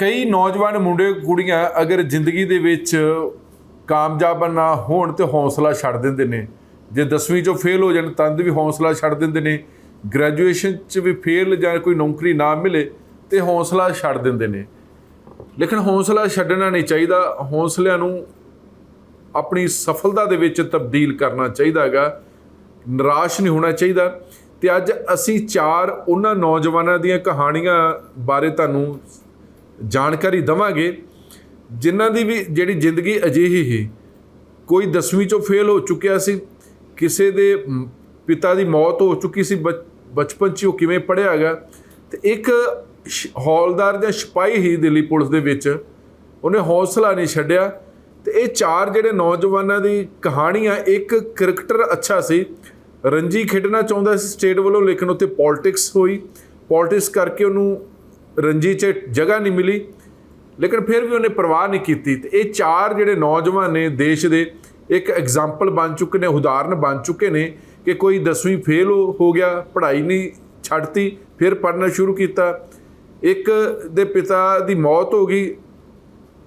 ਕਈ ਨੌਜਵਾਨ ਮੁੰਡੇ ਕੁੜੀਆਂ ਅਗਰ ਜ਼ਿੰਦਗੀ ਦੇ ਵਿੱਚ ਕਾਮਯਾਬ ਨਾ ਹੋਣ ਤੇ ਹੌਸਲਾ ਛੱਡ ਦਿੰਦੇ ਨੇ। ਜੇ 10ਵੀਂ 'ਚੋਂ ਫੇਲ ਹੋ ਜਾਣ ਤਦ ਵੀ ਹੌਸਲਾ ਛੱਡ ਦਿੰਦੇ ਨੇ। ਗ੍ਰੈਜੂਏਸ਼ਨ 'ਚ ਵੀ ਫੇਲ ਜਾਂ ਕੋਈ ਨੌਕਰੀ ਨਾ ਮਿਲੇ ਤੇ ਹੌਸਲਾ ਛੱਡ ਦਿੰਦੇ ਨੇ। ਲੇਕਿਨ ਹੌਸਲਾ ਛੱਡਣਾ ਨਹੀਂ ਚਾਹੀਦਾ। ਹੌਸਲਿਆਂ ਨੂੰ ਆਪਣੀ ਸਫਲਤਾ ਦੇ ਵਿੱਚ ਤਬਦੀਲ ਕਰਨਾ ਚਾਹੀਦਾ ਹੈਗਾ। ਨਿਰਾਸ਼ ਨਹੀਂ ਹੋਣਾ ਚਾਹੀਦਾ। ਤੇ ਅੱਜ ਅਸੀਂ 4 ਉਹਨਾਂ ਨੌਜਵਾਨਾਂ ਦੀਆਂ ਕਹਾਣੀਆਂ ਬਾਰੇ ਤੁਹਾਨੂੰ ਜਾਣਕਾਰੀ ਦੇਵਾਂਗੇ ਜਿਨ੍ਹਾਂ ਦੀ ਵੀ ਜਿਹੜੀ ਜ਼ਿੰਦਗੀ ਅਜਿਹੀ ਹੀ, ਕੋਈ 10ਵੀਂ 'ਚੋਂ ਫੇਲ ਹੋ ਚੁੱਕਿਆ ਸੀ, ਕਿਸੇ ਦੇ ਪਿਤਾ ਦੀ ਮੌਤ ਹੋ ਚੁੱਕੀ ਸੀ, ਬਚਪਨ 'ਚ ਉਹ ਕਿਵੇਂ ਪੜ੍ਹਿਆ ਹੈਗਾ। ਤੇ ਇੱਕ ਹੌਲਦਾਰ ਜਾਂ ਸਿਪਾਹੀ ਹੀ ਦਿੱਲੀ ਪੁਲਿਸ ਦੇ ਵਿੱਚ, ਉਹਨੇ ਹੌਸਲਾ ਨਹੀਂ ਛੱਡਿਆ। ਤੇ ਇਹ 4 ਜਿਹੜੇ ਨੌਜਵਾਨਾਂ ਦੀ ਕਹਾਣੀ ਆ, ਇੱਕ ਕ੍ਰਿਕਟਰ ਅੱਛਾ ਸੀ, ਰਣਜੀ ਖੇਡਣਾ ਚਾਹੁੰਦਾ ਸੀ ਸਟੇਟ ਵੱਲੋਂ, ਲੇਕਿਨ ਉੱਥੇ ਪੋਲਿਟਿਕਸ ਹੋਈ। ਪੋਲਿਟਿਕਸ ਕਰਕੇ ਉਹਨੂੰ ਰਣਜੀ 'ਚ ਜਗ੍ਹਾ ਨਹੀਂ ਮਿਲੀ, ਲੇਕਿਨ ਫਿਰ ਵੀ ਉਹਨੇ ਪਰਵਾਹ ਨਹੀਂ ਕੀਤੀ। ਤੇ ਇਹ 4 ਜਿਹੜੇ ਨੌਜਵਾਨ ਨੇ ਦੇਸ਼ ਦੇ ਇੱਕ ਐਗਜ਼ਾਮਪਲ ਬਣ ਚੁੱਕੇ ਨੇ, ਉਦਾਹਰਨ ਬਣ ਚੁੱਕੇ ਨੇ ਕਿ ਕੋਈ 10ਵੀਂ ਫੇਲ ਹੋ ਗਿਆ, ਪੜ੍ਹਾਈ ਨਹੀਂ ਛੱਡਤੀ, ਫਿਰ ਪੜ੍ਹਨਾ ਸ਼ੁਰੂ ਕੀਤਾ। ਇੱਕ ਦੇ ਪਿਤਾ ਦੀ ਮੌਤ ਹੋ ਗਈ,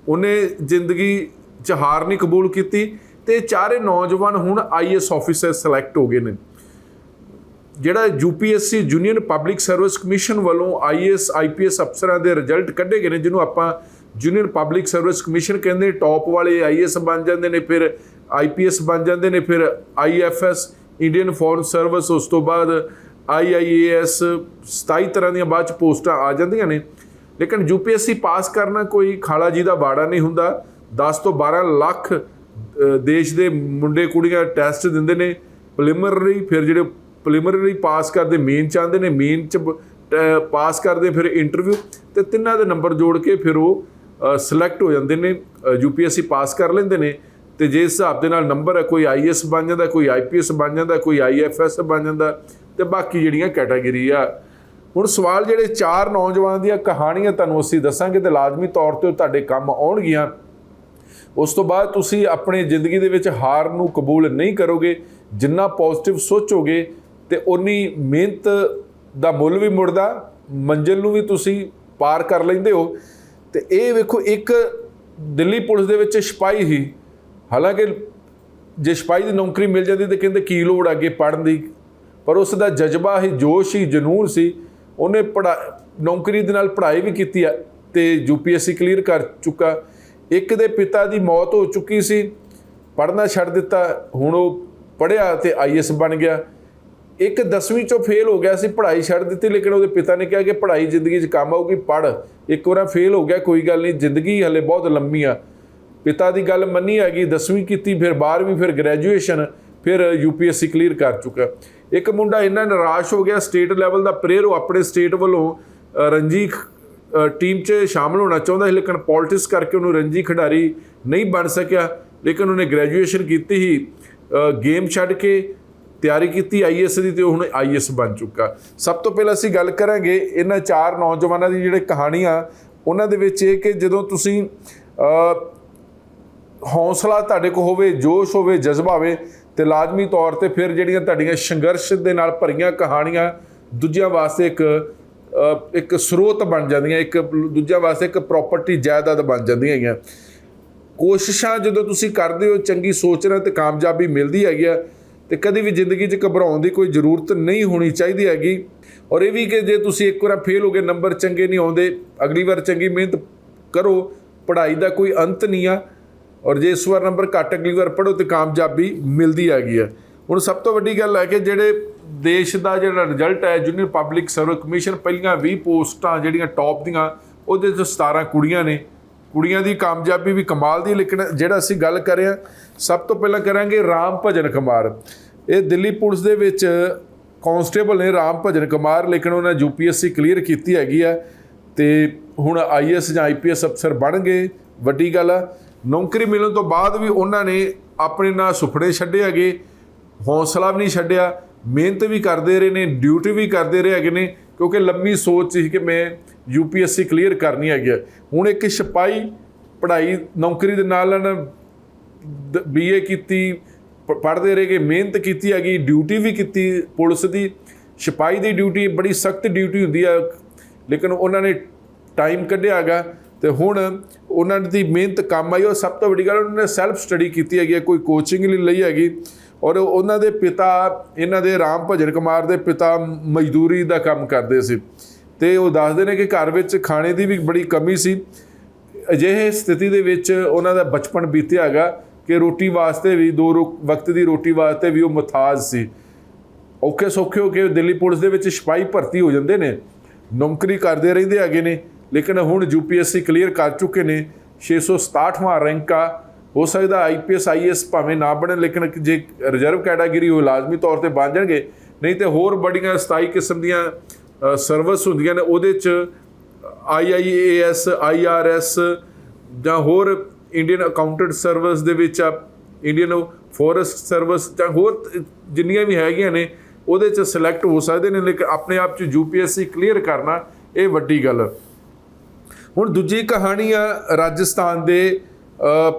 ਉਹਨੇ ਜ਼ਿੰਦਗੀ 'ਚ ਹਾਰ ਨਹੀਂ ਕਬੂਲ ਕੀਤੀ। ਤੇ 4 ਨੌਜਵਾਨ ਹੁਣ IAS ਆਫਿਸਰ ਸਿਲੈਕਟ ਹੋ ਗਏ ਨੇ। ਜਿਹੜਾ UPSC union public service commission ਵੱਲੋਂ IAS IPS ਅਫਸਰਾਂ ਦੇ ਰਿਜ਼ਲਟ ਕੱਢੇ ਗਏ ਨੇ, ਜਿਹਨੂੰ ਆਪਾਂ ਯੂਨੀਅਨ ਪਬਲਿਕ ਸਰਵਿਸ ਕਮਿਸ਼ਨ ਕਹਿੰਦੇ। ਟੌਪ ਵਾਲੇ IAS ਬਣ ਜਾਂਦੇ ਨੇ, ਫਿਰ IPS ਬਣ ਜਾਂਦੇ ਨੇ, ਫਿਰ IFS ਇੰਡੀਅਨ ਫੋਰਨ ਸਰਵਿਸ, ਉਸ ਤੋਂ ਬਾਅਦ IIAS, 27 ਤਰ੍ਹਾਂ ਦੀਆਂ ਬਾਅਦ 'ਚ ਪੋਸਟਾਂ ਆ ਜਾਂਦੀਆਂ ਨੇ। ਲੇਕਿਨ UPSC ਪਾਸ ਕਰਨਾ ਕੋਈ ਖਾਲਾ ਜੀ ਦਾ ਬਾੜਾ ਨਹੀਂ ਹੁੰਦਾ। 10 ਤੋਂ 12 ਲੱਖ ਦੇਸ਼ ਦੇ ਮੁੰਡੇ ਕੁੜੀਆਂ ਟੈਸਟ ਦਿੰਦੇ ਨੇ ਪ੍ਰੀਲਿਮਿਨਰੀ, ਫਿਰ ਜਿਹੜੇ ਪ੍ਰੀਲਿਮਿਨਰੀ ਪਾਸ ਕਰਦੇ ਮੇਨ 'ਚ ਆਉਂਦੇ ਨੇ, ਮੇਨ 'ਚ ਪਾਸ ਕਰਦੇ ਫਿਰ ਇੰਟਰਵਿਊ, ਤੇ ਤਿੰਨਾਂ ਦੇ ਨੰਬਰ ਜੋੜ ਕੇ ਫਿਰ ਉਹ ਸਿਲੈਕਟ ਹੋ ਜਾਂਦੇ ਨੇ, UPSC ਪਾਸ ਕਰ ਲੈਂਦੇ ਨੇ। ਤੇ ਜੇ ਇਸ ਹਿਸਾਬ ਦੇ ਨਾਲ ਨੰਬਰ ਹੈ, ਕੋਈ IAS ਬਣ ਜਾਂਦਾ, ਕੋਈ IPS ਬਣ ਜਾਂਦਾ, ਕੋਈ IFS ਬਣ ਜਾਂਦਾ, ਤੇ ਬਾਕੀ ਜਿਹੜੀਆਂ ਕੈਟਾਗਰੀ ਆ। ਹੁਣ ਸਵਾਲ ਜਿਹੜੇ 4 ਨੌਜਵਾਨਾਂ ਦੀਆਂ ਕਹਾਣੀਆਂ ਤੁਹਾਨੂੰ ਅਸੀਂ ਦੱਸਾਂਗੇ ਤੇ ਲਾਜ਼ਮੀ ਤੌਰ 'ਤੇ ਉਹ ਤੁਹਾਡੇ ਕੰਮ ਆਉਣਗੀਆਂ। ਉਸ ਤੋਂ ਬਾਅਦ ਤੁਸੀਂ ਆਪਣੀ ਜ਼ਿੰਦਗੀ ਦੇ ਵਿੱਚ ਹਾਰ ਨੂੰ ਕਬੂਲ ਨਹੀਂ ਕਰੋਗੇ। ਜਿੰਨਾ ਪੋਜ਼ਿਟਿਵ ਸੋਚੋਗੇ ਤੇ ਉਨੀ ਮਿਹਨਤ ਦਾ ਮੁੱਲ ਵੀ ਮੁੜਦਾ, ਮੰਜ਼ਿਲ ਨੂੰ ਵੀ ਤੁਸੀਂ ਪਾਰ ਕਰ ਲੈਂਦੇ ਹੋ। ਤੇ ਇਹ ਵੇਖੋ, ਇੱਕ ਦਿੱਲੀ ਪੁਲਿਸ ਦੇ ਵਿੱਚ ਸਿਪਾਹੀ ਹੀ, ਹਾਲਾਂਕਿ ਜੇ ਸਿਪਾਹੀ ਦੀ ਨੌਕਰੀ ਮਿਲ ਜਾਂਦੀ ਤਾਂ ਕਹਿੰਦੇ ਕੀ ਲੋੜ ਅੱਗੇ ਪੜ੍ਹਨ ਦੀ, ਪਰ ਉਸ ਦਾ ਜਜ਼ਬਾ ਹੀ, ਜੋਸ਼ ਹੀ, ਜਨੂਨ ਸੀ। ਉਹਨੇ ਨੌਕਰੀ ਦੇ ਨਾਲ ਪੜ੍ਹਾਈ ਵੀ ਕੀਤੀ ਆ ਤੇ UPSC ਕਲੀਅਰ ਕਰ ਚੁੱਕਾ। ਇੱਕ ਦੇ ਪਿਤਾ ਦੀ ਮੌਤ ਹੋ ਚੁੱਕੀ ਸੀ, ਪੜ੍ਹਨਾ ਛੱਡ ਦਿੱਤਾ, ਹੁਣ ਉਹ ਪੜ੍ਹਿਆ ਤੇ IAS ਬਣ ਗਿਆ। ਇੱਕ 10ਵੀਂ 'ਚੋਂ ਫੇਲ ਹੋ ਗਿਆ ਸੀ, ਪੜ੍ਹਾਈ ਛੱਡ ਦਿੱਤੀ, ਲੇਕਿਨ ਉਹਦੇ ਪਿਤਾ ਨੇ ਕਿਹਾ ਕਿ ਪੜ੍ਹਾਈ ਜ਼ਿੰਦਗੀ 'ਚ ਕੰਮ ਆਊਗੀ, ਪੜ੍ਹ। ਇੱਕ ਵਾਰ ਫੇਲ ਹੋ ਗਿਆ, ਕੋਈ ਗੱਲ ਨਹੀਂ, ਜ਼ਿੰਦਗੀ ਹਲੇ ਬਹੁਤ ਲੰਮੀ ਆ। ਪਿਤਾ ਦੀ ਗੱਲ ਮੰਨੀ ਹੈਗੀ, 10ਵੀਂ ਕੀਤੀ, ਫਿਰ 12ਵੀਂ, ਫਿਰ ਗ੍ਰੈਜੂਏਸ਼ਨ, ਫਿਰ UPSC ਕਲੀਅਰ ਕਰ ਚੁੱਕਾ। ਇੱਕ ਮੁੰਡਾ ਇੰਨਾ ਨਿਰਾਸ਼ ਹੋ ਗਿਆ, ਸਟੇਟ ਲੈਵਲ ਦਾ ਪਲੇਅਰ, ਉਹ ਆਪਣੇ ਸਟੇਟ ਵੱਲੋਂ ਰਣਜੀ ਟੀਮ 'ਚ ਸ਼ਾਮਲ ਹੋਣਾ ਚਾਹੁੰਦਾ ਸੀ, ਲੇਕਿਨ ਪੋਲਿਟਿਕਸ ਕਰਕੇ ਉਹਨੂੰ ਰਣਜੀ ਖਿਡਾਰੀ ਨਹੀਂ ਬਣ ਸਕਿਆ। ਲੇਕਿਨ ਉਹਨੇ ਗ੍ਰੈਜੂਏਸ਼ਨ ਕੀਤੀ ਹੀ, ਗੇਮ ਛੱਡ ਕੇ ਤਿਆਰੀ ਕੀਤੀ IAS ਦੀ, ਤੇ ਉਹ ਹੁਣ IAS ਬਣ ਚੁੱਕਾ। ਸਭ ਤੋਂ ਪਹਿਲਾਂ ਅਸੀਂ ਗੱਲ ਕਰਾਂਗੇ ਇਹਨਾਂ 4 ਨੌਜਵਾਨਾਂ ਦੀ ਜਿਹੜੇ ਕਹਾਣੀਆਂ, ਉਹਨਾਂ ਦੇ ਵਿੱਚ ਇਹ ਕਿ ਜਦੋਂ ਤੁਸੀਂ ਹੌਸਲਾ ਤੁਹਾਡੇ ਕੋਲ ਹੋਵੇ, ਜੋਸ਼ ਹੋਵੇ, ਜਜ਼ਬਾ ਹੋਵੇ, ਤੇ ਲਾਜ਼ਮੀ ਤੌਰ 'ਤੇ ਫਿਰ ਜਿਹੜੀਆਂ ਤੁਹਾਡੀਆਂ ਸੰਘਰਸ਼ ਦੇ ਨਾਲ ਭਰੀਆਂ ਕਹਾਣੀਆਂ ਦੂਜਿਆਂ ਵਾਸਤੇ ਇੱਕ ਸਰੋਤ ਬਣ ਜਾਂਦੀਆਂ, ਇੱਕ ਦੂਜਿਆਂ ਵਾਸਤੇ ਇੱਕ ਪ੍ਰੋਪਰਟੀ, ਜਾਇਦਾਦ ਬਣ ਜਾਂਦੀਆਂ ਹੈਗੀਆਂ। ਕੋਸ਼ਿਸ਼ਾਂ ਜਦੋਂ ਤੁਸੀਂ ਕਰਦੇ ਹੋ, ਚੰਗੀ ਸੋਚ ਨਾਲ, ਤੇ ਕਾਮਯਾਬੀ ਮਿਲਦੀ ਹੈਗੀ ਆ। ਤੇ ਕਦੇ ਵੀ ਜ਼ਿੰਦਗੀ 'ਚ ਘਬਰਾਉਣ ਦੀ ਕੋਈ ਜ਼ਰੂਰਤ ਨਹੀਂ ਹੋਣੀ ਚਾਹੀਦੀ ਹੈਗੀ। ਔਰ ਇਹ ਵੀ ਕਿ ਜੇ ਤੁਸੀਂ ਇੱਕ ਵਾਰ ਫੇਲ ਹੋ ਗਏ, ਨੰਬਰ ਚੰਗੇ ਨਹੀਂ ਆਉਂਦੇ, ਅਗਲੀ ਵਾਰ ਚੰਗੀ ਮਿਹਨਤ ਕਰੋ। ਪੜ੍ਹਾਈ ਦਾ ਕੋਈ ਅੰਤ ਨਹੀਂ ਆ, ਔਰ ਜੇ ਇਸ ਵਾਰ ਨੰਬਰ ਘੱਟ, ਅਗਲੀ ਵਾਰ ਪੜ੍ਹੋ ਤੇ ਕਾਮਯਾਬੀ ਮਿਲਦੀ ਹੈਗੀ ਆ। ਹੁਣ ਸਭ ਤੋਂ ਵੱਡੀ ਗੱਲ ਹੈ ਕਿ ਜਿਹੜੇ ਦੇਸ਼ ਦਾ ਜਿਹੜਾ ਰਿਜ਼ਲਟ ਹੈ, ਯੂਨੀਅਨ ਪਬਲਿਕ ਸਰਵਿਸ ਕਮਿਸ਼ਨ, ਪਹਿਲੀਆਂ 20 ਪੋਸਟਾਂ ਜਿਹੜੀਆਂ ਟੌਪ ਦੀਆਂ, ਉਹਦੇ 'ਚ 17 ਕੁੜੀਆਂ ਨੇ। ਕੁੜੀਆਂ ਦੀ ਕਾਮਯਾਬੀ ਵੀ ਕਮਾਲ ਦੀ। ਲੇਕਿਨ ਜਿਹੜਾ ਅਸੀਂ ਗੱਲ ਕਰ ਰਹੇ ਹਾਂ, ਸਭ ਤੋਂ ਪਹਿਲਾਂ ਕਰਾਂਗੇ ਰਾਮ ਭਜਨ ਕੁਮਾਰ। ਇਹ ਦਿੱਲੀ ਪੁਲਿਸ ਦੇ ਵਿੱਚ ਕਾਂਸਟੇਬਲ ਨੇ, ਰਾਮ ਭਜਨ ਕੁਮਾਰ, ਲੇਕਿਨ ਉਹਨਾਂ UPSC ਕਲੀਅਰ ਕੀਤੀ ਹੈਗੀ ਆ ਤੇ ਹੁਣ IAS ਜਾਂ IPS ਅਫਸਰ ਬਣ ਗਏ। ਵੱਡੀ ਗੱਲ ਆ। ਨੌਕਰੀ ਮਿਲਣ ਤੋਂ ਬਾਅਦ ਵੀ ਉਹਨਾਂ ਨੇ ਆਪਣੇ ਨਾਲ ਸੁਪਨੇ ਛੱਡੇ ਹੈਗੇ, ਹੌਸਲਾ ਵੀ ਨਹੀਂ ਛੱਡਿਆ, ਮਿਹਨਤ ਵੀ ਕਰਦੇ ਰਹੇ ਨੇ, ਡਿਊਟੀ ਵੀ ਕਰਦੇ ਰਹੇ ਹੈਗੇ ਨੇ, ਕਿਉਂਕਿ ਲੰਮੀ ਸੋਚ ਸੀ ਕਿ ਮੈਂ UPSC ਕਲੀਅਰ ਕਰਨੀ ਹੈਗੀ ਆ। ਹੁਣ ਇੱਕ ਸਿਪਾਹੀ ਪੜ੍ਹਾਈ, ਨੌਕਰੀ ਦੇ ਨਾਲ BA ਕੀਤੀ, ਪੜ੍ਹਦੇ ਰਹੇ ਗਏ, ਮਿਹਨਤ ਕੀਤੀ ਹੈਗੀ, ਡਿਊਟੀ ਵੀ ਕੀਤੀ ਪੁਲਿਸ ਦੀ। ਸਿਪਾਹੀ ਦੀ ਡਿਊਟੀ ਬੜੀ ਸਖਤ ਡਿਊਟੀ ਹੁੰਦੀ ਆ, ਲੇਕਿਨ ਉਹਨਾਂ ਨੇ ਟਾਈਮ ਕੱਢਿਆ ਹੈਗਾ ਤੇ ਹੁਣ ਉਹਨਾਂ ਦੀ ਮਿਹਨਤ ਕੰਮ ਆਈ। ਉਹ ਸਭ ਤੋਂ ਵੱਡੀ ਗੱਲ, ਉਹਨਾਂ ਨੇ ਸੈਲਫ ਸਟੱਡੀ ਕੀਤੀ ਹੈਗੀ, ਕੋਈ ਕੋਚਿੰਗ ਨਹੀਂ ਲਈ ਹੈਗੀ। ਔਰ ਉਹਨਾਂ ਦੇ ਪਿਤਾ, ਇਹਨਾਂ ਦੇ ਰਾਮ ਭਜਨ ਕੁਮਾਰ ਦੇ ਪਿਤਾ ਮਜ਼ਦੂਰੀ ਦਾ ਕੰਮ ਕਰਦੇ ਸੀ ਤੇ ਉਹ ਦੱਸਦੇ ਨੇ ਕਿ ਘਰ ਵਿੱਚ ਖਾਣੇ ਦੀ ਵੀ ਬੜੀ ਕਮੀ ਸੀ। ਅਜਿਹੇ ਸਥਿਤੀ ਦੇ ਵਿੱਚ ਉਹਨਾਂ ਦਾ ਬਚਪਨ ਬੀਤਿਆ ਹੈਗਾ ਕਿ ਰੋਟੀ ਵਾਸਤੇ ਵੀ, 2 ਵਕਤ ਦੀ ਰੋਟੀ ਵਾਸਤੇ ਵੀ ਉਹ ਮੁਹਤਾਜ ਸੀ। ਔਖੇ ਸੌਖੇ ਹੋ ਕੇ ਦਿੱਲੀ ਪੁਲਿਸ ਦੇ ਵਿੱਚ ਸਿਪਾਹੀ ਭਰਤੀ ਹੋ ਜਾਂਦੇ ਨੇ, ਨੌਕਰੀ ਕਰਦੇ ਰਹਿੰਦੇ ਹੈਗੇ ਨੇ। ਲੇਕਿਨ ਹੁਣ UPSC ਕਲੀਅਰ ਕਰ ਚੁੱਕੇ ਨੇ, 667ਵਾਂ ਰੈਂਕ ਆ। ਹੋ ਸਕਦਾ IPS IAS ਭਾਵੇਂ ਨਾ ਬਣਨ, ਲੇਕਿਨ ਜੇ ਰਿਜ਼ਰਵ ਕੈਟਾਗਰੀ ਉਹ ਲਾਜ਼ਮੀ ਤੌਰ 'ਤੇ ਬਣ ਜਾਣਗੇ। ਨਹੀਂ ਤਾਂ ਹੋਰ ਬੜੀਆਂ 27 ਕਿਸਮ ਦੀਆਂ ਸਰਵਿਸ ਹੁੰਦੀਆਂ ਨੇ, ਉਹਦੇ 'ਚ IIAS IRS ਜਾਂ ਹੋਰ ਇੰਡੀਅਨ ਅਕਾਊਂਟੈਂਟ ਸਰਵਿਸ ਦੇ ਵਿੱਚ ਆ, ਇੰਡੀਅਨ ਫੋਰੈਸਟ ਸਰਵਿਸ ਜਾਂ ਹੋਰ ਜਿੰਨੀਆਂ ਵੀ ਹੈਗੀਆਂ ਨੇ ਉਹਦੇ 'ਚ ਸਿਲੈਕਟ ਹੋ ਸਕਦੇ ਨੇ। ਲੇਕਿਨ ਆਪਣੇ ਆਪ 'ਚ UPSC ਕਲੀਅਰ ਕਰਨਾ ਇਹ ਵੱਡੀ ਗੱਲ। ਹੁਣ ਦੂਜੀ ਕਹਾਣੀ ਆ ਰਾਜਸਥਾਨ ਦੇ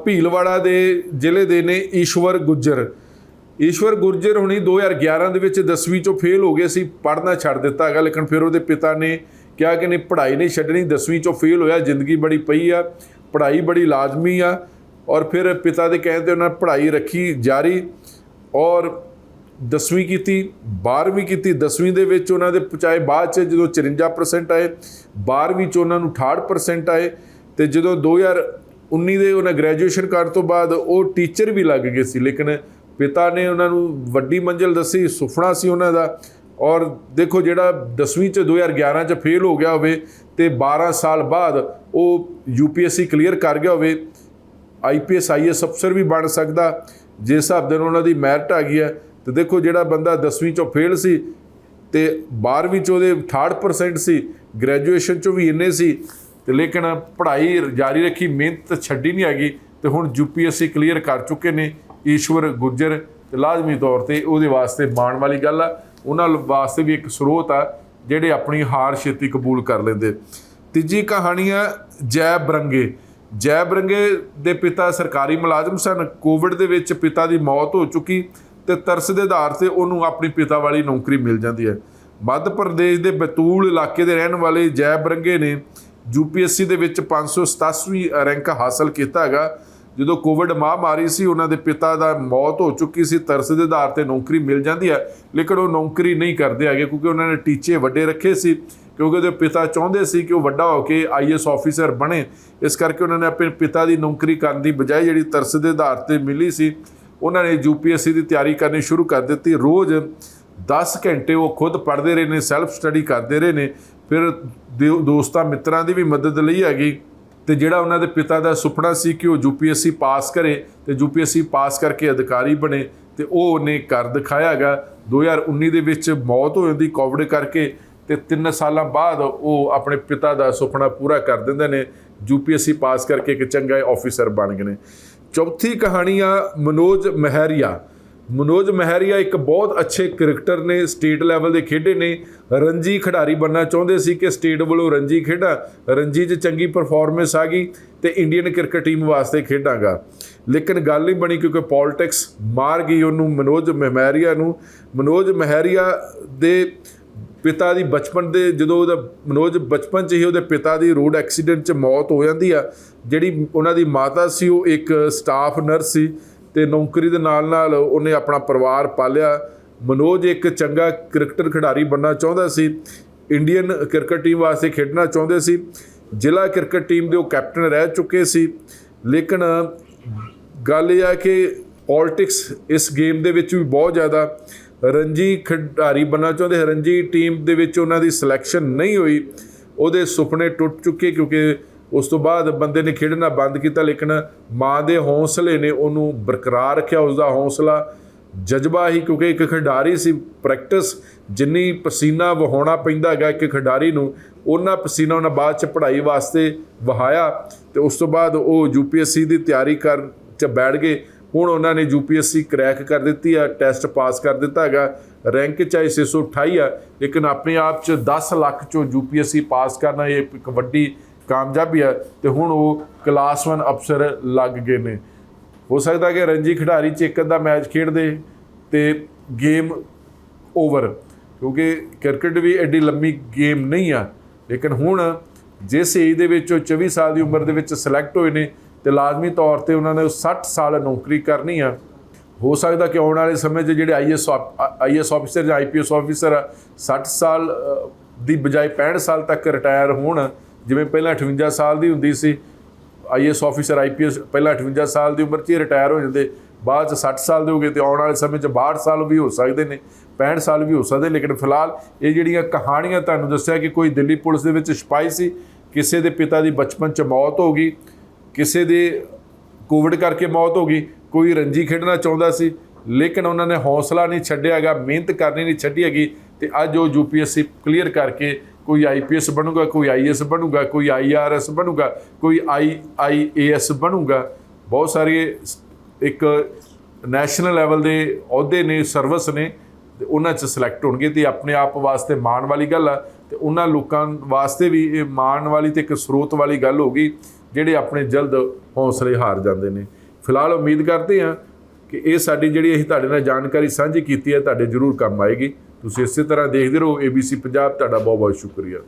ਭੀਲਵਾੜਾ ਦੇ ਜ਼ਿਲ੍ਹੇ ਦੇ ਨੇ ਈਸ਼ਵਰ ਗੁਰਜਰ ਹੁਣੀ 2011 ਦੇ ਵਿੱਚ 10ਵੀਂ 'ਚੋਂ ਫੇਲ ਹੋ ਗਏ ਸੀ, ਪੜ੍ਹਨਾ ਛੱਡ ਦਿੱਤਾ ਹੈਗਾ। ਲੇਕਿਨ ਫਿਰ ਉਹਦੇ ਪਿਤਾ ਨੇ ਕਿਹਾ ਕਿ ਨਹੀਂ, ਪੜ੍ਹਾਈ ਨਹੀਂ ਛੱਡਣੀ। 10ਵੀਂ 'ਚੋਂ ਫੇਲ ਹੋਇਆ, ਜ਼ਿੰਦਗੀ ਬੜੀ ਪਈ ਆ, ਪੜ੍ਹਾਈ ਬੜੀ ਲਾਜ਼ਮੀ ਆ। ਔਰ ਫਿਰ ਪਿਤਾ ਦੇ ਕਹਿਣ 'ਤੇ ਉਹਨਾਂ ਪੜ੍ਹਾਈ ਰੱਖੀ ਜਾਰੀ ਔਰ 10ਵੀਂ ਕੀਤੀ, 12ਵੀਂ ਕੀਤੀ। 10ਵੀਂ ਦੇ ਵਿੱਚ ਉਹਨਾਂ ਦੇ ਪਹੁੰਚਾਏ, ਬਾਅਦ 'ਚ ਜਦੋਂ 54% ਆਏ, 12ਵੀਂ 'ਚ ਉਹਨਾਂ ਨੂੰ 68% ਆਏ। ਅਤੇ ਜਦੋਂ 2019 ਦੇ ਉਹਨਾਂ ਗ੍ਰੈਜੂਏਸ਼ਨ ਕਰਨ ਤੋਂ ਬਾਅਦ ਉਹ ਟੀਚਰ ਵੀ ਲੱਗ ਗਏ ਸੀ। ਲੇਕਿਨ ਪਿਤਾ ਨੇ ਉਹਨਾਂ ਨੂੰ ਵੱਡੀ ਮੰਜ਼ਿਲ ਦੱਸੀ, ਸੁਪਨਾ ਸੀ ਉਹਨਾਂ ਦਾ। ਔਰ ਦੇਖੋ, ਜਿਹੜਾ 10ਵੀਂ 'ਚ 2011 'ਚ ਫੇਲ ਹੋ ਗਿਆ ਹੋਵੇ ਅਤੇ 12 ਸਾਲ ਬਾਅਦ ਉਹ UPSC ਕਲੀਅਰ ਕਰ ਗਿਆ ਹੋਵੇ, IPS IAS ਅਫਸਰ ਵੀ ਬਣ ਸਕਦਾ ਜਿਸ ਹਿਸਾਬ ਦੇ ਨਾਲ ਉਹਨਾਂ ਦੀ ਮੈਰਿਟ ਆ ਗਈ ਹੈ। ਅਤੇ ਦੇਖੋ, ਜਿਹੜਾ ਬੰਦਾ 10ਵੀਂ 'ਚੋਂ ਫੇਲ ਸੀ ਅਤੇ 12ਵੀਂ 'ਚ ਉਹਦੇ 68% ਸੀ, ਗ੍ਰੈਜੂਏਸ਼ਨ 'ਚੋਂ ਵੀ ਇੰਨੇ ਸੀ, ਅਤੇ ਲੇਕਿਨ ਪੜ੍ਹਾਈ ਜਾਰੀ ਰੱਖੀ, ਮਿਹਨਤ ਛੱਡੀ ਨਹੀਂ ਹੈਗੀ। ਅਤੇ ਹੁਣ UPSC ਕਲੀਅਰ ਕਰ ਚੁੱਕੇ ਨੇ ਈਸ਼ਵਰ ਗੁਰਜਰ, ਅਤੇ ਲਾਜ਼ਮੀ ਤੌਰ ਤੇ ਉਹਦੇ ਵਾਸਤੇ ਮਾਣ ਵਾਲੀ ਗੱਲ ਆ। ਉਹਨਾਂ ਵਾਸਤੇ ਵੀ ਇੱਕ ਸਰੋਤ ਆ ਜਿਹੜੇ ਆਪਣੀ ਹਾਰ ਛੇਤੀ ਕਬੂਲ ਕਰ ਲੈਂਦੇ। ਤੀਜੀ ਕਹਾਣੀ ਆ ਜੈ ਬਰੰਗੇ ਦੇ ਪਿਤਾ ਸਰਕਾਰੀ ਮੁਲਾਜ਼ਮ ਸਨ। ਕੋਵਿਡ ਦੇ ਵਿੱਚ ਪਿਤਾ ਦੀ ਮੌਤ ਹੋ ਚੁੱਕੀ ਅਤੇ ਤਰਸ ਦੇ ਆਧਾਰ 'ਤੇ ਉਹਨੂੰ ਆਪਣੀ ਪਿਤਾ ਵਾਲੀ ਨੌਕਰੀ ਮਿਲ ਜਾਂਦੀ ਹੈ। ਮੱਧ ਪ੍ਰਦੇਸ਼ ਦੇ ਬਤੂਲ ਇਲਾਕੇ ਦੇ ਰਹਿਣ ਵਾਲੇ ਜੈ ਬਰੰਗੇ ਨੇ UPSC ਦੇ ਵਿੱਚ 587ਵੀਂ ਰੈਂਕ ਹਾਸਲ ਕੀਤਾ ਹੈਗਾ। ਜਦੋਂ ਕੋਵਿਡ ਮਹਾਂਮਾਰੀ ਸੀ, ਉਹਨਾਂ ਦੇ ਪਿਤਾ ਦਾ ਮੌਤ ਹੋ ਚੁੱਕੀ ਸੀ, ਤਰਸ ਦੇ ਆਧਾਰ 'ਤੇ ਨੌਕਰੀ ਮਿਲ ਜਾਂਦੀ ਹੈ। ਲੇਕਿਨ ਉਹ ਨੌਕਰੀ ਨਹੀਂ ਕਰਦੇ ਹੈਗੇ ਕਿਉਂਕਿ ਉਹਨਾਂ ਨੇ ਟੀਚੇ ਵੱਡੇ ਰੱਖੇ ਸੀ, ਕਿਉਂਕਿ ਉਹਦੇ ਪਿਤਾ ਚਾਹੁੰਦੇ ਸੀ ਕਿ ਉਹ ਵੱਡਾ ਹੋ ਕੇ IAS ਆਫਿਸਰ ਬਣੇ। ਇਸ ਕਰਕੇ ਉਹਨਾਂ ਨੇ ਆਪਣੇ ਪਿਤਾ ਦੀ ਨੌਕਰੀ ਕਰਨ ਦੀ ਬਜਾਏ ਜਿਹੜੀ ਤਰਸ ਦੇ ਆਧਾਰ 'ਤੇ ਮਿਲੀ ਸੀ, ਉਹਨਾਂ ਨੇ UPSC ਦੀ ਤਿਆਰੀ ਕਰਨੀ ਸ਼ੁਰੂ ਕਰ ਦਿੱਤੀ। ਰੋਜ਼ 10 ਘੰਟੇ ਉਹ ਖੁਦ ਪੜ੍ਹਦੇ ਰਹੇ ਨੇ, ਸੈਲਫ ਸਟੱਡੀ ਕਰਦੇ ਰਹੇ ਨੇ। ਫਿਰ ਦੋਸਤਾਂ ਮਿੱਤਰਾਂ ਦੀ ਵੀ ਮਦਦ ਲਈ ਹੈਗੀ। ਅਤੇ ਜਿਹੜਾ ਉਹਨਾਂ ਦੇ ਪਿਤਾ ਦਾ ਸੁਪਨਾ ਸੀ ਕਿ ਉਹ UPSC ਪਾਸ ਕਰੇ ਅਤੇ UPSC ਪਾਸ ਕਰਕੇ ਅਧਿਕਾਰੀ ਬਣੇ, ਅਤੇ ਉਹ ਉਹਨੇ ਕਰ ਦਿਖਾਇਆ ਹੈਗਾ। 2019 ਦੇ ਵਿੱਚ ਮੌਤ ਹੋ ਜਾਂਦੀ ਕੋਵਿਡ ਕਰਕੇ, ਅਤੇ 3 ਸਾਲਾਂ ਬਾਅਦ ਉਹ ਆਪਣੇ ਪਿਤਾ ਦਾ ਸੁਪਨਾ ਪੂਰਾ ਕਰ ਦਿੰਦੇ ਨੇ, UPSC ਪਾਸ ਕਰਕੇ ਇੱਕ ਚੰਗਾ ਆਫਿਸਰ ਬਣ ਗਏ ਨੇ। ਚੌਥੀ ਕਹਾਣੀ ਆ ਮਨੋਜ ਮਹਿਰੀਆ ਇੱਕ ਬਹੁਤ ਅੱਛੇ ਕ੍ਰਿਕਟਰ ਨੇ, ਸਟੇਟ ਲੈਵਲ ਦੇ ਖੇਡੇ ਨੇ, ਰਣਜੀ ਖਿਡਾਰੀ ਬਣਨਾ ਚਾਹੁੰਦੇ ਸੀ ਕਿ ਸਟੇਟ ਵੱਲੋਂ ਰਣਜੀ ਖੇਡਾਂ, ਰਣਜੀ 'ਚ ਚੰਗੀ ਪਰਫਾਰਮੈਂਸ ਆ ਗਈ ਅਤੇ ਇੰਡੀਅਨ ਕ੍ਰਿਕਟ ਟੀਮ ਵਾਸਤੇ ਖੇਡਾਂਗਾ। ਲੇਕਿਨ ਗੱਲ ਨਹੀਂ ਬਣੀ ਕਿਉਂਕਿ ਪੋਲੀਟਿਕਸ ਮਾਰ ਗਈ ਉਹਨੂੰ, ਮਨੋਜ ਮਹਿਰੀਆ ਦੇ ਪਿਤਾ ਦੀ ਬਚਪਨ ਦੇ, ਜਦੋਂ ਮਨੋਜ ਬਚਪਨ 'ਚ ਹੀ ਉਹਦੇ ਪਿਤਾ ਦੀ ਰੋਡ ਐਕਸੀਡੈਂਟ 'ਚ ਮੌਤ ਹੋ ਜਾਂਦੀ ਆ। ਜਿਹੜੀ ਉਹਨਾਂ ਦੀ ਮਾਤਾ ਸੀ ਉਹ ਇੱਕ ਸਟਾਫ ਨਰਸ ਸੀ ਅਤੇ ਨੌਕਰੀ ਦੇ ਨਾਲ ਨਾਲ ਉਹਨੇ ਆਪਣਾ ਪਰਿਵਾਰ ਪਾਲਿਆ। ਮਨੋਜ ਇੱਕ ਚੰਗਾ ਕ੍ਰਿਕਟਰ ਖਿਡਾਰੀ ਬਣਨਾ ਚਾਹੁੰਦਾ ਸੀ, ਇੰਡੀਅਨ ਕ੍ਰਿਕਟ ਟੀਮ ਵਾਸਤੇ ਖੇਡਣਾ ਚਾਹੁੰਦੇ ਸੀ। ਜ਼ਿਲ੍ਹਾ ਕ੍ਰਿਕਟ ਟੀਮ ਦੇ ਉਹ ਕੈਪਟਨ ਰਹਿ ਚੁੱਕੇ ਸੀ। ਲੇਕਿਨ ਗੱਲ ਇਹ ਆ ਕਿ ਪੋਲੀਟਿਕਸ ਇਸ ਗੇਮ ਦੇ ਵਿੱਚ ਵੀ ਬਹੁਤ ਜ਼ਿਆਦਾ। ਰਣਜੀ ਖਿਡਾਰੀ ਬਣਨਾ ਚਾਹੁੰਦੇ, ਰਣਜੀ ਟੀਮ ਦੇ ਵਿੱਚ ਉਹਨਾਂ ਦੀ ਸਿਲੈਕਸ਼ਨ ਨਹੀਂ ਹੋਈ। ਉਹਦੇ ਸੁਪਨੇ ਟੁੱਟ ਚੁੱਕੇ ਕਿਉਂਕਿ ਉਸ ਤੋਂ ਬਾਅਦ ਬੰਦੇ ਨੇ ਖੇਡਣਾ ਬੰਦ ਕੀਤਾ। ਲੇਕਿਨ ਮਾਂ ਦੇ ਹੌਸਲੇ ਨੇ ਉਹਨੂੰ ਬਰਕਰਾਰ ਰੱਖਿਆ, ਉਸਦਾ ਹੌਸਲਾ ਜਜ਼ਬਾ ਹੀ, ਕਿਉਂਕਿ ਇੱਕ ਖਿਡਾਰੀ ਸੀ। ਪ੍ਰੈਕਟਿਸ ਜਿੰਨੀ ਪਸੀਨਾ ਵਹਾਉਣਾ ਪੈਂਦਾ ਹੈਗਾ ਇੱਕ ਖਿਡਾਰੀ ਨੂੰ, ਉਹਨਾਂ ਪਸੀਨਾ ਉਹਨਾਂ ਬਾਅਦ 'ਚ ਪੜ੍ਹਾਈ ਵਾਸਤੇ ਵਹਾਇਆ ਅਤੇ ਉਸ ਤੋਂ ਬਾਅਦ ਉਹ UPSC ਦੀ ਤਿਆਰੀ ਕਰਨ 'ਚ ਬੈਠ ਗਏ। ਹੁਣ ਉਹਨਾਂ ਨੇ UPSC ਕਰੈਕ ਕਰ ਦਿੱਤੀ ਆ, ਟੈਸਟ ਪਾਸ ਕਰ ਦਿੱਤਾ ਹੈਗਾ। ਰੈਂਕ ਚਾਹੇ 628 ਆ, ਲੇਕਿਨ ਆਪਣੇ ਆਪ 'ਚ 10 ਲੱਖ 'ਚੋਂ UPSC ਪਾਸ ਕਰਨਾ ਇਹ ਇੱਕ ਵੱਡੀ ਕਾਮਯਾਬੀ ਆ। ਅਤੇ ਹੁਣ ਉਹ ਕਲਾਸ 1 ਅਫਸਰ ਲੱਗ ਗਏ ਨੇ। ਹੋ ਸਕਦਾ ਕਿ ਰਣਜੀ ਖਿਡਾਰੀ 'ਚ ਇੱਕ ਅੱਧਾ ਮੈਚ ਖੇਡਦੇ ਅਤੇ ਗੇਮ ਓਵਰ, ਕਿਉਂਕਿ ਕ੍ਰਿਕਟ ਵੀ ਐਡੀ ਲੰਮੀ ਗੇਮ ਨਹੀਂ ਆ। ਲੇਕਿਨ ਹੁਣ ਜਿਸ ਏਜ ਦੇ ਵਿੱਚ ਉਹ 24 ਸਾਲ ਦੀ ਉਮਰ ਦੇ ਵਿੱਚ ਸਿਲੈਕਟ ਹੋਏ ਨੇ ਤੇ ਲਾਜ਼ਮੀ ਤੌਰ ਤੇ ਉਹਨਾਂ ਨੇ 60 ਸਾਲ ਨੌਕਰੀ ਕਰਨੀ ਆ। ਹੋ ਸਕਦਾ ਕਿ ਆਉਣ ਵਾਲੇ ਸਮੇਂ 'ਚ ਜਿਹੜੇ ਆਈਐਸ ਆਫਿਸਰ ਜਾਂ ਆਈਪੀਐਸ ਆਫਿਸਰ ਆ 60 ਸਾਲ ਦੀ ਬਜਾਏ 65 ਸਾਲ ਤੱਕ ਰਿਟਾਇਰ ਹੋਣ। ਜਿਵੇਂ ਪਹਿਲਾਂ 58 ਸਾਲ ਦੀ ਹੁੰਦੀ ਸੀ ਆਈਐਸ ਆਫਿਸਰ ਆਈਪੀਐਸ, ਪਹਿਲਾਂ 58 ਸਾਲ ਦੀ ਉਮਰ 'ਚ ਹੀ ਰਿਟਾਇਰ ਹੋ ਜਾਂਦੇ, ਬਾਅਦ 'ਚ 60 ਸਾਲ ਦੇ ਹੋ ਗਏ ਤੇ ਆਉਣ ਵਾਲੇ ਸਮੇਂ 'ਚ 62 ਸਾਲ ਵੀ ਹੋ ਸਕਦੇ ਨੇ, 65 ਸਾਲ ਵੀ ਹੋ ਸਕਦੇ। ਲੇਕਿਨ ਫਿਲਹਾਲ ਇਹ ਜਿਹੜੀਆਂ ਕਹਾਣੀਆਂ ਤੁਹਾਨੂੰ ਦੱਸਿਆ ਕਿ ਕੋਈ ਦਿੱਲੀ ਪੁਲਿਸ ਦੇ ਵਿੱਚ ਸਿਪਾਹੀ ਸੀ, ਕਿਸੇ ਦੇ ਪਿਤਾ ਦੀ ਬਚਪਨ 'ਚ ਮੌਤ ਹੋ ਗਈ, ਕਿਸੇ ਦੇ ਕੋਵਿਡ ਕਰਕੇ ਮੌਤ ਹੋ ਗਈ, ਕੋਈ ਰੰਜੀ ਖੇਡਣਾ ਚਾਹੁੰਦਾ ਸੀ ਲੇਕਿਨ ਉਹਨਾਂ ਨੇ ਹੌਸਲਾ ਨਹੀਂ ਛੱਡਿਆ ਹੈਗਾ, ਮਿਹਨਤ ਕਰਨੀ ਨਹੀਂ ਛੱਡੀ ਹੈਗੀ ਤੇ ਅੱਜ ਉਹ ਯੂਪੀਐਸਸੀ ਕਲੀਅਰ ਕਰਕੇ ਕੋਈ ਆਈਪੀਐਸ ਬਣੂਗਾ, ਕੋਈ ਆਈਐਸ ਬਣੂਗਾ, ਕੋਈ ਆਈਆਰਐਸ ਬਣੂਗਾ, ਕੋਈ ਆਈਏਐਸ ਬਣੂਗਾ। ਬਹੁਤ ਸਾਰੇ ਇੱਕ ਨੈਸ਼ਨਲ ਲੈਵਲ ਦੇ ਅਹੁਦੇ ਨੇ, ਸਰਵਿਸ ਨੇ ਤੇ ਉਹਨਾਂ 'ਚ ਸਿਲੈਕਟ ਹੋਣਗੇ ਤੇ ਆਪਣੇ ਆਪ ਵਾਸਤੇ ਮਾਣ ਵਾਲੀ ਗੱਲ ਆ ਤੇ ਉਹਨਾਂ ਲੋਕਾਂ ਵਾਸਤੇ ਵੀ ਇਹ ਮਾਣ ਵਾਲੀ ਤੇ ਇੱਕ ਸਰੋਤ ਵਾਲੀ ਗੱਲ ਹੋ ਗਈ ਜਿਹੜੇ ਆਪਣੇ ਜਲਦ ਹੌਸਲੇ ਹਾਰ ਜਾਂਦੇ ਨੇ। ਫਿਲਹਾਲ ਉਮੀਦ ਕਰਦੇ ਹਾਂ ਕਿ ਇਹ ਸਾਡੀ ਜਿਹੜੀ ਅਸੀਂ ਤੁਹਾਡੇ ਨਾਲ ਜਾਣਕਾਰੀ ਸਾਂਝੀ ਕੀਤੀ ਹੈ ਤੁਹਾਡੇ ਜ਼ਰੂਰ ਕੰਮ ਆਏਗੀ। ਤੁਸੀਂ ਇਸੇ ਤਰ੍ਹਾਂ ਦੇਖਦੇ ਰਹੋ ABC ਪੰਜਾਬ। ਤੁਹਾਡਾ ਬਹੁਤ ਬਹੁਤ ਸ਼ੁਕਰੀਆ।